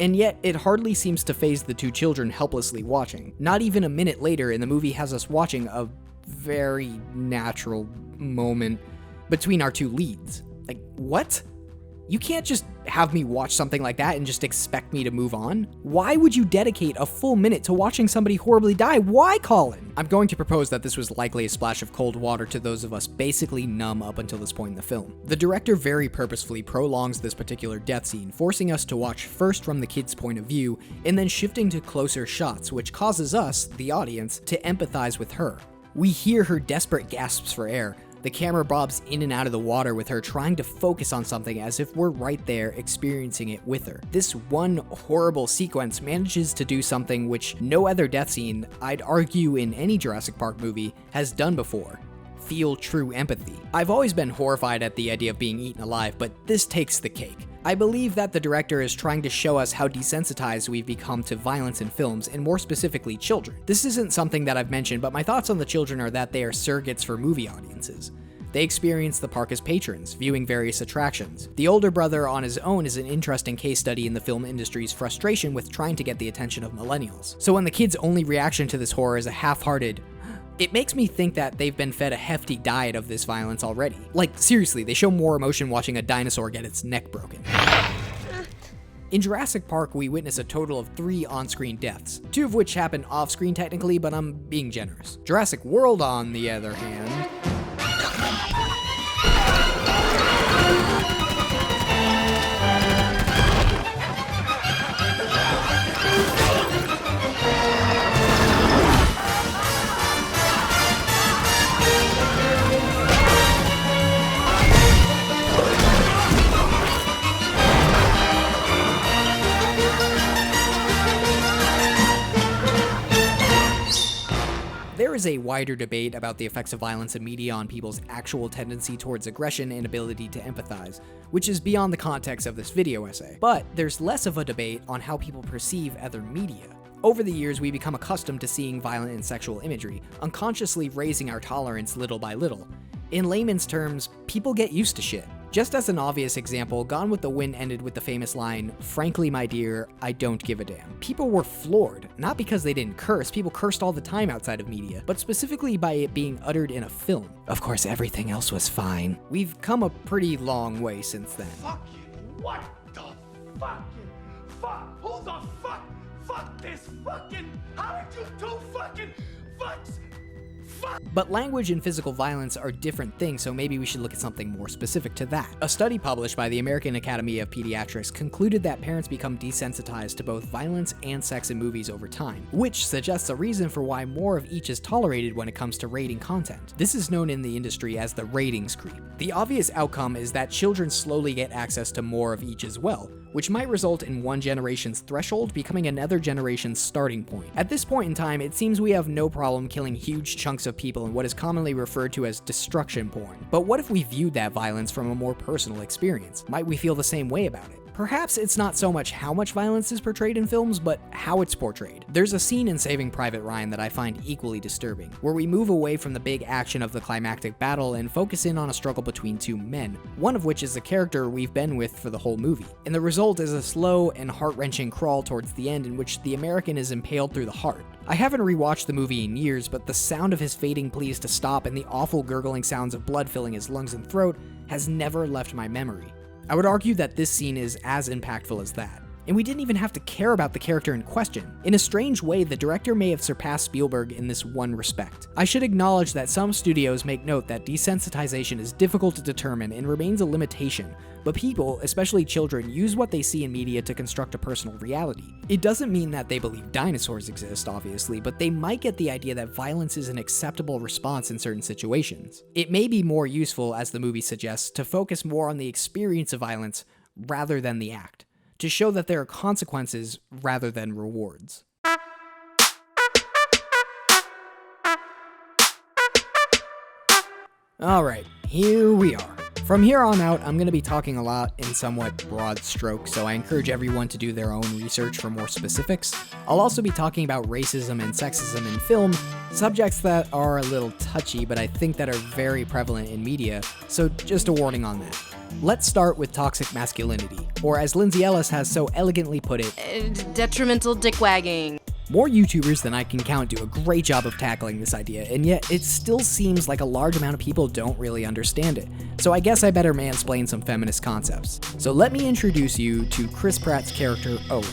And yet, it hardly seems to faze the two children helplessly watching. Not even a minute later, and the movie has us watching a very natural moment between our two leads. Like, what? You can't just have me watch something like that and just expect me to move on. Why would you dedicate a full minute to watching somebody horribly die? Why, Colin? I'm going to propose that this was likely a splash of cold water to those of us basically numb up until this point in the film. The director very purposefully prolongs this particular death scene, forcing us to watch first from the kid's point of view, and then shifting to closer shots, which causes us, the audience, to empathize with her. We hear her desperate gasps for air. The camera bobs in and out of the water with her trying to focus on something as if we're right there experiencing it with her. This one horrible sequence manages to do something which no other death scene, I'd argue in any Jurassic Park movie, has done before. Feel true empathy. I've always been horrified at the idea of being eaten alive, but this takes the cake. I believe that the director is trying to show us how desensitized we've become to violence in films, and more specifically children. This isn't something that I've mentioned, but my thoughts on the children are that they are surrogates for movie audiences. They experience the park as patrons, viewing various attractions. The older brother on his own is an interesting case study in the film industry's frustration with trying to get the attention of millennials. So when the kid's only reaction to this horror is a half-hearted, it makes me think that they've been fed a hefty diet of this violence already. Like, seriously, they show more emotion watching a dinosaur get its neck broken. In Jurassic Park, we witness a total of 3 on-screen deaths, 2 of which happen off-screen technically, but I'm being generous. Jurassic World, on the other hand, there is a wider debate about the effects of violence in media on people's actual tendency towards aggression and ability to empathize, which is beyond the context of this video essay. But there's less of a debate on how people perceive other media. Over the years, we become accustomed to seeing violent and sexual imagery, unconsciously raising our tolerance little by little. In layman's terms, people get used to shit. Just as an obvious example, Gone with the Wind ended with the famous line, "Frankly, my dear, I don't give a damn." People were floored, not because they didn't curse, people cursed all the time outside of media, but specifically by it being uttered in a film. Of course, everything else was fine. We've come a pretty long way since then. Fuck you. What the fucking fuck? Who the fuck? Fuck this fucking. How did you do fucking fucks? But language and physical violence are different things, so maybe we should look at something more specific to that. A study published by the American Academy of Pediatrics concluded that parents become desensitized to both violence and sex in movies over time, which suggests a reason for why more of each is tolerated when it comes to rating content. This is known in the industry as the ratings creep. The obvious outcome is that children slowly get access to more of each as well, which might result in one generation's threshold becoming another generation's starting point. At this point in time, it seems we have no problem killing huge chunks of people in what is commonly referred to as destruction porn. But what if we viewed that violence from a more personal experience? Might we feel the same way about it? Perhaps it's not so much how much violence is portrayed in films, but how it's portrayed. There's a scene in Saving Private Ryan that I find equally disturbing, where we move away from the big action of the climactic battle and focus in on a struggle between 2 men, one of which is the character we've been with for the whole movie. And the result is a slow and heart-wrenching crawl towards the end in which the American is impaled through the heart. I haven't rewatched the movie in years, but the sound of his fading pleas to stop and the awful gurgling sounds of blood filling his lungs and throat has never left my memory. I would argue that this scene is as impactful as that. And we didn't even have to care about the character in question. In a strange way, the director may have surpassed Spielberg in this one respect. I should acknowledge that some studios make note that desensitization is difficult to determine and remains a limitation, but people, especially children, use what they see in media to construct a personal reality. It doesn't mean that they believe dinosaurs exist, obviously, but they might get the idea that violence is an acceptable response in certain situations. It may be more useful, as the movie suggests, to focus more on the experience of violence rather than the act, to show that there are consequences rather than rewards. Alright, here we are. From here on out, I'm going to be talking a lot in somewhat broad strokes, so I encourage everyone to do their own research for more specifics. I'll also be talking about racism and sexism in film, subjects that are a little touchy, but I think that are very prevalent in media, so just a warning on that. Let's start with toxic masculinity, or as Lindsay Ellis has so elegantly put it, detrimental dick wagging. More YouTubers than I can count do a great job of tackling this idea, and yet it still seems like a large amount of people don't really understand it. So I guess I better mansplain some feminist concepts. So let me introduce you to Chris Pratt's character, Owen.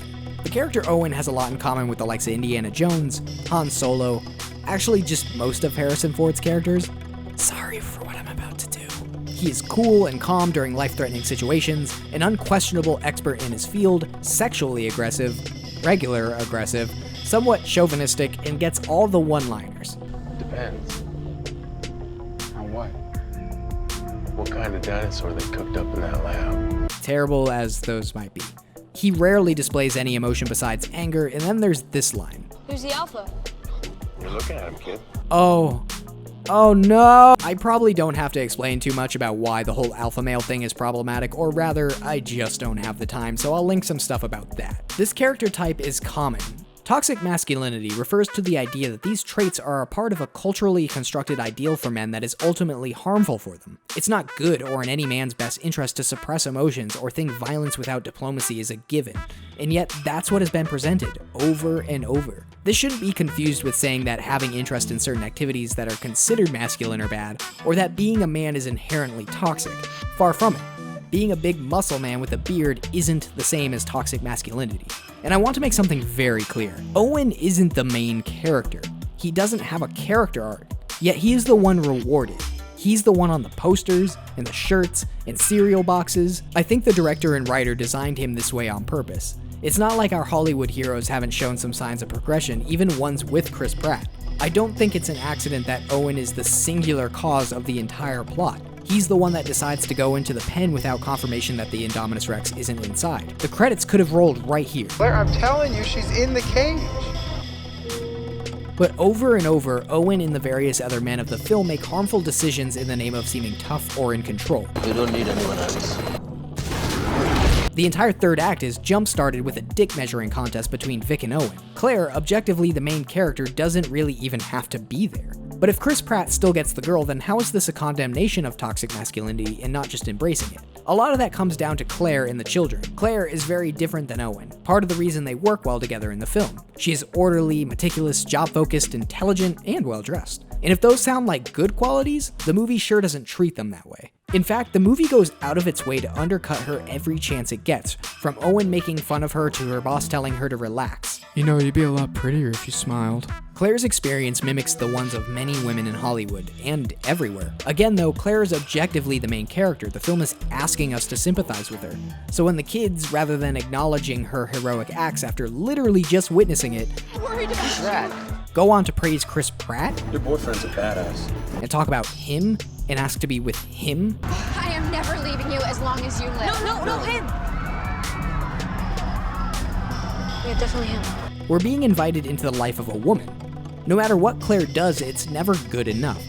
The character Owen has a lot in common with the likes of Indiana Jones, Han Solo, actually just most of Harrison Ford's characters. Sorry for what I'm about to do. He is cool and calm during life-threatening situations, an unquestionable expert in his field, sexually aggressive, regular aggressive, somewhat chauvinistic, and gets all the one-liners. Depends. On what? What kind of dinosaur they cooked up in that lab? Terrible as those might be. He rarely displays any emotion besides anger, and then there's this line. Who's the alpha? You're looking at him, kid. Oh no! I probably don't have to explain too much about why the whole alpha male thing is problematic, or rather, I just don't have the time, so I'll link some stuff about that. This character type is common. Toxic masculinity refers to the idea that these traits are a part of a culturally constructed ideal for men that is ultimately harmful for them. It's not good or in any man's best interest to suppress emotions or think violence without diplomacy is a given, and yet that's what has been presented over and over. This shouldn't be confused with saying that having interest in certain activities that are considered masculine are bad, or that being a man is inherently toxic. Far from it. Being a big muscle man with a beard isn't the same as toxic masculinity. And I want to make something very clear. Owen isn't the main character. He doesn't have a character arc, yet he is the one rewarded. He's the one on the posters, and the shirts, and cereal boxes. I think the director and writer designed him this way on purpose. It's not like our Hollywood heroes haven't shown some signs of progression, even ones with Chris Pratt. I don't think it's an accident that Owen is the singular cause of the entire plot. He's the one that decides to go into the pen without confirmation that the Indominus Rex isn't inside. The credits could have rolled right here. Claire, I'm telling you, she's in the cage. But over and over, Owen and the various other men of the film make harmful decisions in the name of seeming tough or in control. You don't need anyone else. The entire third act is jump-started with a dick measuring contest between Vic and Owen. Claire, objectively the main character, doesn't really even have to be there. But if Chris Pratt still gets the girl, then how is this a condemnation of toxic masculinity and not just embracing it? A lot of that comes down to Claire and the children. Claire is very different than Owen, part of the reason they work well together in the film. She is orderly, meticulous, job-focused, intelligent, and well-dressed. And if those sound like good qualities, the movie sure doesn't treat them that way. In fact, the movie goes out of its way to undercut her every chance it gets, from Owen making fun of her to her boss telling her to relax. You know, you'd be a lot prettier if you smiled. Claire's experience mimics the ones of many women in Hollywood, and everywhere. Again though, Claire is objectively the main character. The film is asking us to sympathize with her. So when the kids, rather than acknowledging her heroic acts after literally just witnessing it, go on to praise Chris Pratt? Your boyfriend's a badass. And talk about him, and ask to be with him? I am never leaving you as long as you live. No, him. Yeah, definitely him. We're being invited into the life of a woman. No matter what Claire does, it's never good enough.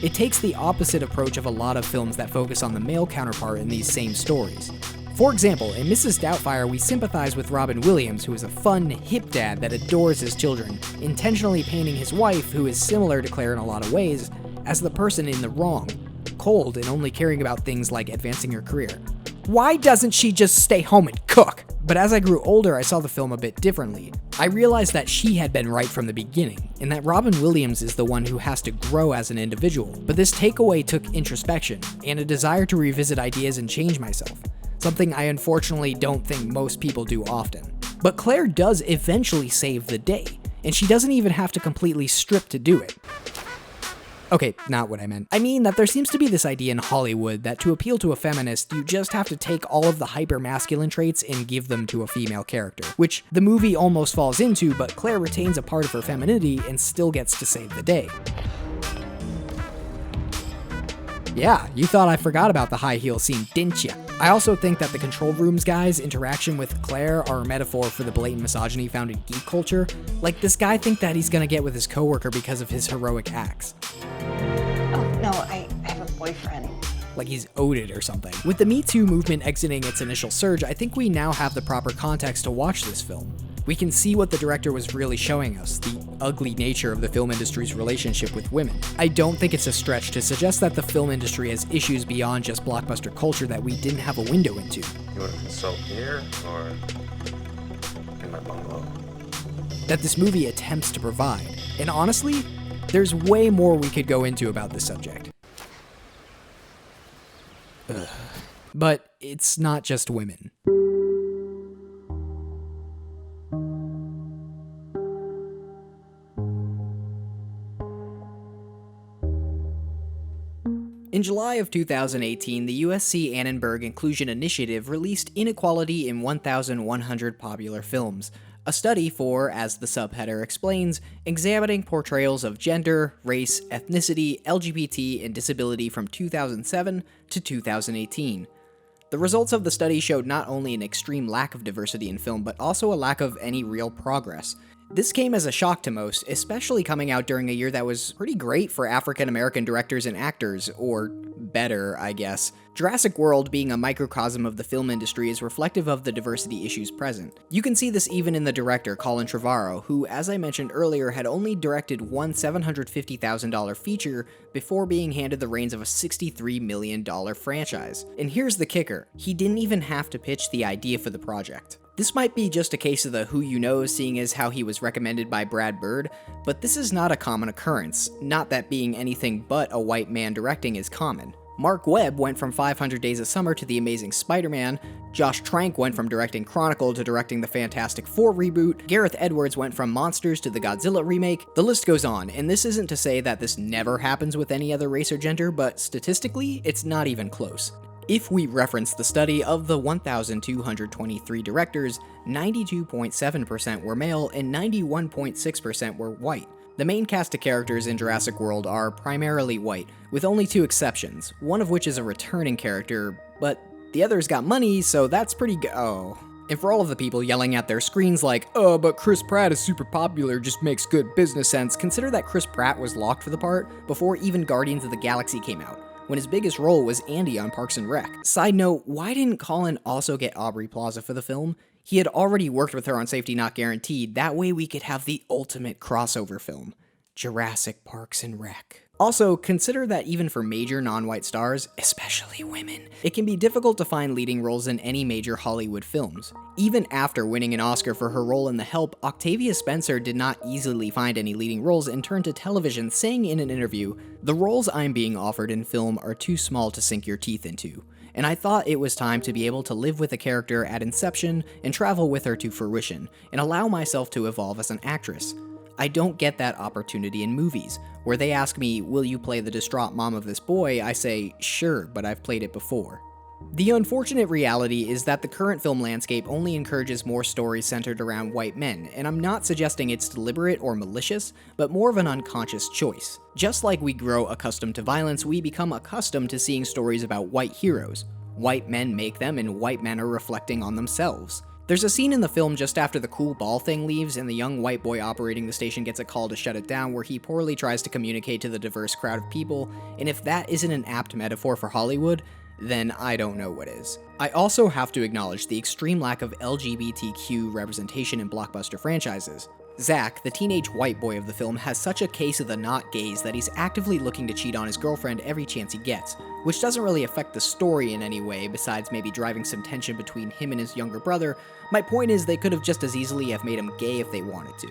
It takes the opposite approach of a lot of films that focus on the male counterpart in these same stories. For example, in Mrs. Doubtfire, we sympathize with Robin Williams, who is a fun, hip dad that adores his children, intentionally painting his wife, who is similar to Claire in a lot of ways, as the person in the wrong, cold and only caring about things like advancing her career. Why doesn't she just stay home and cook? But as I grew older, I saw the film a bit differently. I realized that she had been right from the beginning, and that Robin Williams is the one who has to grow as an individual. But this takeaway took introspection, and a desire to revisit ideas and change myself. Something I unfortunately don't think most people do often. But Claire does eventually save the day, and she doesn't even have to completely strip to do it. Okay, not what I meant. I mean that there seems to be this idea in Hollywood that to appeal to a feminist, you just have to take all of the hyper-masculine traits and give them to a female character, which the movie almost falls into, but Claire retains a part of her femininity and still gets to save the day. Yeah, you thought I forgot about the high heel scene, didn't ya? I also think that the Control Room's guys' interaction with Claire are a metaphor for the blatant misogyny found in geek culture. Like, this guy think that he's gonna get with his coworker because of his heroic acts. Oh, no, I have a boyfriend. Like he's owed it or something. With the Me Too movement exiting its initial surge, I think we now have the proper context to watch this film. We can see what the director was really showing us, the ugly nature of the film industry's relationship with women. I don't think it's a stretch to suggest that the film industry has issues beyond just blockbuster culture that we didn't have a window into. You want to consult here or in my bungalow? that this movie attempts to provide. And honestly, there's way more we could go into about this subject. Ugh. But it's not just women. In July of 2018, the USC Annenberg Inclusion Initiative released Inequality in 1,100 Popular Films, a study for, as the subheader explains, examining portrayals of gender, race, ethnicity, LGBT, and disability from 2007 to 2018. The results of the study showed not only an extreme lack of diversity in film, but also a lack of any real progress. This came as a shock to most, especially coming out during a year that was pretty great for African American directors and actors, or better, I guess. Jurassic World, being a microcosm of the film industry, is reflective of the diversity issues present. You can see this even in the director, Colin Trevorrow, who, as I mentioned earlier, had only directed one $750,000 feature before being handed the reins of a $63 million franchise. And here's the kicker, he didn't even have to pitch the idea for the project. This might be just a case of the who you know, seeing as how he was recommended by Brad Bird, but this is not a common occurrence, not that being anything but a white man directing is common. Mark Webb went from 500 Days of Summer to The Amazing Spider-Man, Josh Trank went from directing Chronicle to directing the Fantastic Four reboot, Gareth Edwards went from Monsters to the Godzilla remake, the list goes on, and this isn't to say that this never happens with any other race or gender, but statistically, it's not even close. If we reference the study of the 1,223 directors, 92.7% were male and 91.6% were white. The main cast of characters in Jurassic World are primarily white, with only 2 exceptions, one of which is a returning character, but the other's got money, so that's pretty oh. And for all of the people yelling at their screens like, oh, but Chris Pratt is super popular, just makes good business sense, consider that Chris Pratt was locked for the part before even Guardians of the Galaxy came out, when his biggest role was Andy on Parks and Rec. Side note, why didn't Colin also get Aubrey Plaza for the film? He had already worked with her on Safety Not Guaranteed, that way we could have the ultimate crossover film. Jurassic Parks and Rec. Also, consider that even for major non-white stars, especially women, it can be difficult to find leading roles in any major Hollywood films. Even after winning an Oscar for her role in The Help, Octavia Spencer did not easily find any leading roles and turned to television, saying in an interview, "The roles I'm being offered in film are too small to sink your teeth into. And I thought it was time to be able to live with a character at inception and travel with her to fruition, and allow myself to evolve as an actress. I don't get that opportunity in movies, where they ask me, will you play the distraught mom of this boy? I say, sure, but I've played it before." The unfortunate reality is that the current film landscape only encourages more stories centered around white men, and I'm not suggesting it's deliberate or malicious, but more of an unconscious choice. Just like we grow accustomed to violence, we become accustomed to seeing stories about white heroes. White men make them, and white men are reflecting on themselves. There's a scene in the film just after the cool ball thing leaves and the young white boy operating the station gets a call to shut it down where he poorly tries to communicate to the diverse crowd of people, and if that isn't an apt metaphor for Hollywood, then I don't know what is. I also have to acknowledge the extreme lack of LGBTQ representation in blockbuster franchises. Zach, the teenage white boy of the film, has such a case of the not gays that he's actively looking to cheat on his girlfriend every chance he gets, which doesn't really affect the story in any way besides maybe driving some tension between him and his younger brother. My point is they could have just as easily have made him gay if they wanted to.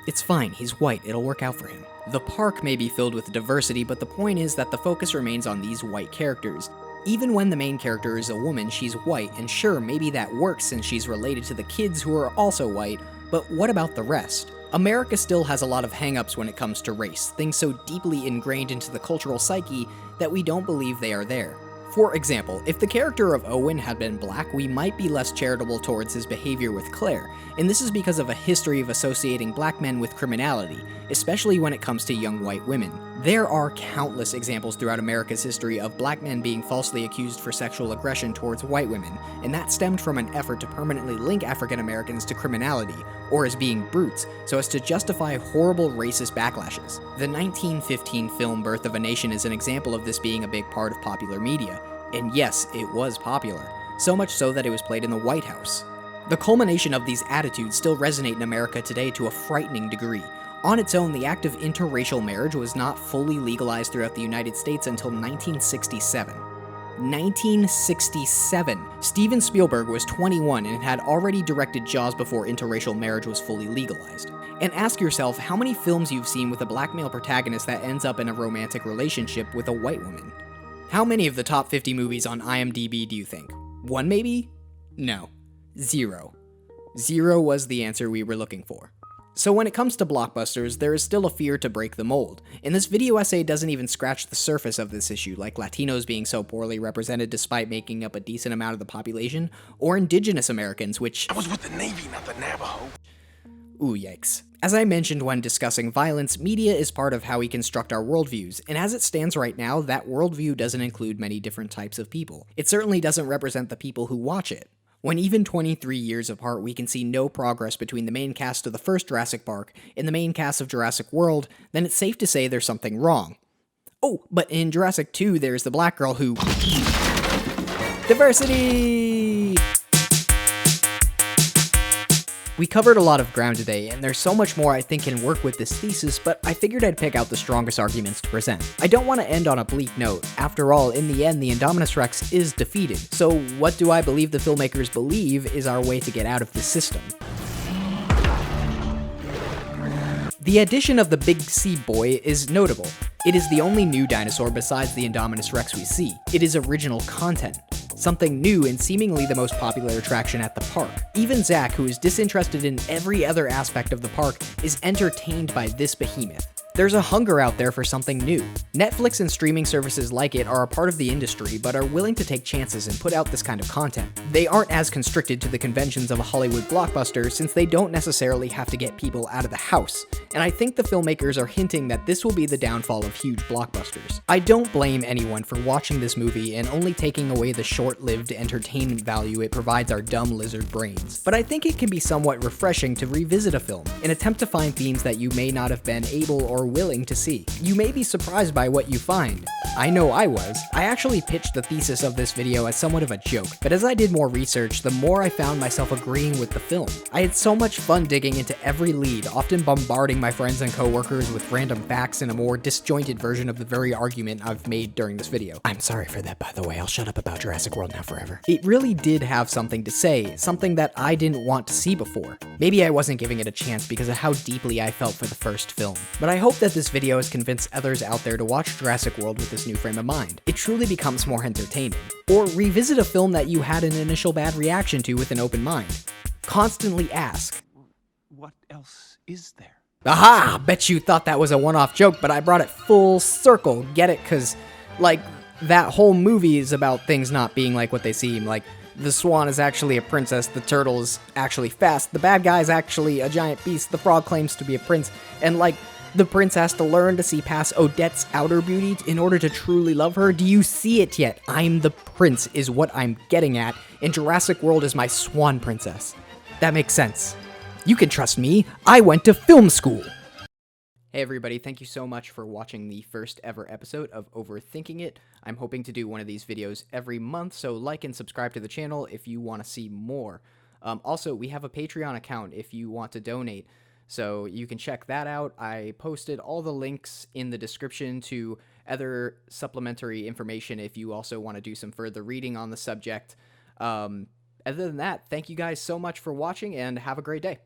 It's fine, he's white, it'll work out for him. The park may be filled with diversity, but the point is that the focus remains on these white characters. Even when the main character is a woman, she's white, and sure, maybe that works since she's related to the kids who are also white, but what about the rest? America still has a lot of hang-ups when it comes to race, things so deeply ingrained into the cultural psyche that we don't believe they are there. For example, if the character of Owen had been black, we might be less charitable towards his behavior with Claire, and this is because of a history of associating black men with criminality, especially when it comes to young white women. There are countless examples throughout America's history of black men being falsely accused for sexual aggression towards white women, and that stemmed from an effort to permanently link African Americans to criminality, or as being brutes, so as to justify horrible racist backlashes. The 1915 film Birth of a Nation is an example of this being a big part of popular media, and yes, it was popular, so much so that it was played in the White House. The culmination of these attitudes still resonate in America today to a frightening degree. On its own, the act of interracial marriage was not fully legalized throughout the United States until 1967. 1967! Steven Spielberg was 21 and had already directed Jaws before interracial marriage was fully legalized. And ask yourself how many films you've seen with a black male protagonist that ends up in a romantic relationship with a white woman. How many of the top 50 movies on IMDb do you think? 1 maybe? No. 0. 0 was the answer we were looking for. So when it comes to blockbusters, there is still a fear to break the mold, and this video essay doesn't even scratch the surface of this issue, like Latinos being so poorly represented despite making up a decent amount of the population, or Indigenous Americans, which— I was with the Navy, not the Navajo. Ooh, yikes. As I mentioned when discussing violence, media is part of how we construct our worldviews, and as it stands right now, that worldview doesn't include many different types of people. It certainly doesn't represent the people who watch it. When even 23 years apart we can see no progress between the main cast of the first Jurassic Park and the main cast of Jurassic World, then it's safe to say there's something wrong. Oh, but in Jurassic 2 there's the black girl who— Diversity! We covered a lot of ground today, and there's so much more I think can work with this thesis, but I figured I'd pick out the strongest arguments to present. I don't want to end on a bleak note. After all, in the end, the Indominus Rex is defeated. So what do I believe the filmmakers believe is our way to get out of this system? The addition of the Big C Boy is notable. It is the only new dinosaur besides the Indominus Rex we see. It is original content. Something new and seemingly the most popular attraction at the park. Even Zach, who is disinterested in every other aspect of the park, is entertained by this behemoth. There's a hunger out there for something new. Netflix and streaming services like it are a part of the industry, but are willing to take chances and put out this kind of content. They aren't as constricted to the conventions of a Hollywood blockbuster since they don't necessarily have to get people out of the house, and I think the filmmakers are hinting that this will be the downfall of huge blockbusters. I don't blame anyone for watching this movie and only taking away the short-lived entertainment value it provides our dumb lizard brains, but I think it can be somewhat refreshing to revisit a film and attempt to find themes that you may not have been able or willing to see. You may be surprised by what you find. I know I was. I actually pitched the thesis of this video as somewhat of a joke, but as I did more research, the more I found myself agreeing with the film. I had so much fun digging into every lead, often bombarding my friends and coworkers with random facts and a more disjointed version of the very argument I've made during this video. I'm sorry for that, by the way. I'll shut up about Jurassic World now forever. It really did have something to say, something that I didn't want to see before. Maybe I wasn't giving it a chance because of how deeply I felt for the first film, but I hope that this video has convinced others out there to watch Jurassic World with this new frame of mind. It truly becomes more entertaining. Or revisit a film that you had an initial bad reaction to with an open mind. Constantly ask, What else is there? aha! Bet you thought that was a one-off joke, but I brought it full circle. Get it? Cause, like, that whole movie is about things not being like what they seem. Like, the swan is actually a princess, the turtle is actually fast, the bad guy is actually a giant beast, the frog claims to be a prince, and like, the prince has to learn to see past Odette's outer beauty in order to truly love her. Do you see it yet? I'm the prince is what I'm getting at, and Jurassic World is my swan princess. That makes sense. You can trust me, I went to film school. Hey everybody, thank you so much for watching the first ever episode of Overthinking It. I'm hoping to do one of these videos every month, so like and subscribe to the channel if you want to see more. Also, we have a Patreon account if you want to donate. So you can check that out. I posted all the links in the description to other supplementary information if you also want to do some further reading on the subject. Other than that, thank you guys so much for watching and have a great day.